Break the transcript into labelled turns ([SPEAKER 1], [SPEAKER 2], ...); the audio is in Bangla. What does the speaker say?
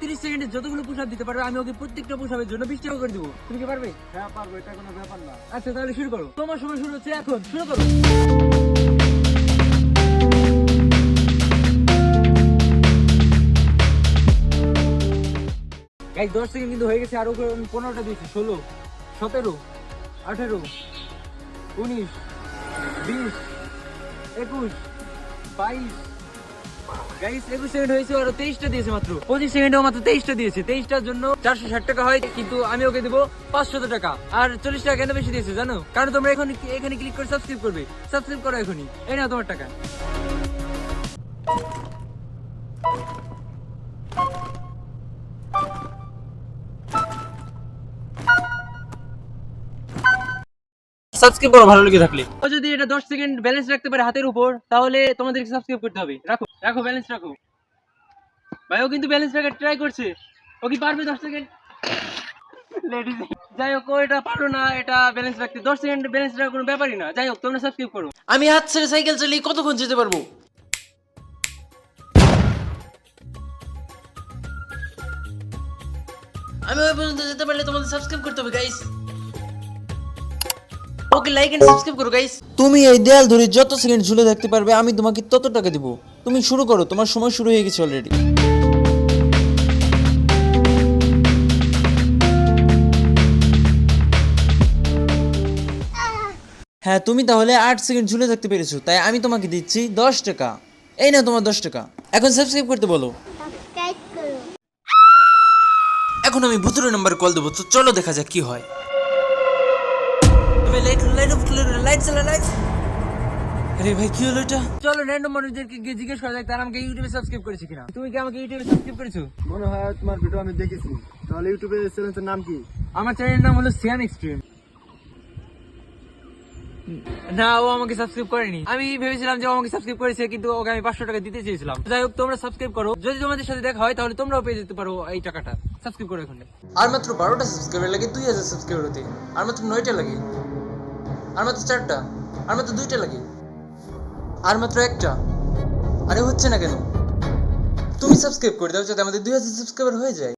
[SPEAKER 1] 30 সেকেন্ডে যতগুলো পুশ আপ দিতে পারবে আমি ওকে প্রত্যেকটা পুশ আপের জন্য 20 টাকা করে দেবো। তুমি কি পারবে?
[SPEAKER 2] হ্যাঁ পারবো, এটা কোনো ব্যাপার না।
[SPEAKER 1] আচ্ছা তাহলে শুরু করো, তোমার সময় শুরু হচ্ছে এখন, শুরু করো। গাইস 10 সেকেন্ড কিন্তু হয়ে গেছে, আরো 15টা দিয়েছি। 16, 17, 18, 19, 20, 21, 22। গাইস 21 সেকেন্ড হয়েছে, আরো 23টা দিয়েছে মাত্র। 25 সেকেন্ডেও মাত্র 23টা দিয়েছে। 23টার জন্য 460 টাকা হয়, কিন্তু আমি ওকে দেবো 500 টাকা। আর 40 টাকা কেন বেশি দিয়েছে জানো? কারণ তোমরা এখন এখানে ক্লিক করে সাবস্ক্রাইব করবে। সাবস্ক্রাইব করো এখনই, এই নাও তোমার টাকা। সাবস্ক্রাইব করো ভালো লেগে থাকলে। ও যদি এটা 10 সেকেন্ড ব্যালেন্স রাখতে পারে হাতের উপর, তাহলে তোমাদেরকে সাবস্ক্রাইব করতে হবে। রাখো রাখো, ব্যালেন্স রাখো। ভাই ও কিন্তু ব্যালেন্স রাখার ট্রাই করছে, ও কি পারবে 10 সেকেন্ড? লেডিজ, যাই হোক ও এটা পারো না এটা ব্যালেন্স রাখতে। 10 সেকেন্ড ব্যালেন্স রাখার কোনো ব্যাপারই না। যাই হোক তোমরা সাবস্ক্রাইব করো। আমি হাত ছেড়ে সাইকেল চালিয়ে কতক্ষণ যেতে পারবো? আমি ওই পর্যন্ত যেতে পারলে তোমাদের সাবস্ক্রাইব করতে হবে guys. Okay like and subscribe করো গাইস।
[SPEAKER 3] তুমি এই দেয়াল ধরে যত সেকেন্ড ঝুলে থাকতে পারবে আমি তোমাকে তত টাকা দিব। তুমি শুরু করো, তোমার সময় শুরু হয়ে গেছে অলরেডি। হ্যাঁ তুমি তাহলে 8 সেকেন্ড ঝুলে থাকতে পেরেছো, তাই আমি তোমাকে দিচ্ছি 10 টাকা। এই না তোমার 10 টাকা। এখন সাবস্ক্রাইব করতে বলো। এখন আমি ভুতুরে নাম্বার কল দেবো, তো চলো দেখা যাক কি হয়। আরে ভাই কি হলো এটা?
[SPEAKER 1] চলো র্যান্ডম মানুষদেরকে গিয়ে জিজ্ঞেস করা যাক তারা আমাকে ইউটিউবে সাবস্ক্রাইব করেছে কিনা। তুমি কি আমাকে ইউটিউবে সাবস্ক্রাইব করেছো?
[SPEAKER 2] মনে হয় তোমার ভিডিও আমি দেখেছি। তাহলে ইউটিউবে চ্যানেলের নাম কি?
[SPEAKER 1] আমার চ্যানেলের নাম হলো সিয়ান এক্সট্রিম। না ও আমাকে সাবস্ক্রাইব করেনি। আমি ভেবেছিলাম যে ও আমাকে সাবস্ক্রাইব করেছে, কিন্তু ওকে আমি 500 টাকা দিতে চেয়েছিলাম। যাই হোক তোমরা সাবস্ক্রাইব করো, যদি তোমাদের সাথে দেখা হয় তাহলে তোমরাও পেয়ে যেতে পারো এই টাকাটা। সাবস্ক্রাইব করো এখন।
[SPEAKER 3] আর মাত্র 12টা সাবস্ক্রাইবার লাগে 2000 সাবস্ক্রাইবার হতে। আর মাত্র 9টা লাগে। আর মাত্র 4টা। আর মাত্র 2টা লাগে। আর মাত্র 1টা। আরে হচ্ছে না কেন? তুমি সাবস্ক্রাইব করে দাও যাতে আমাদের 2000 সাবস্ক্রাইবার হয়ে যায়।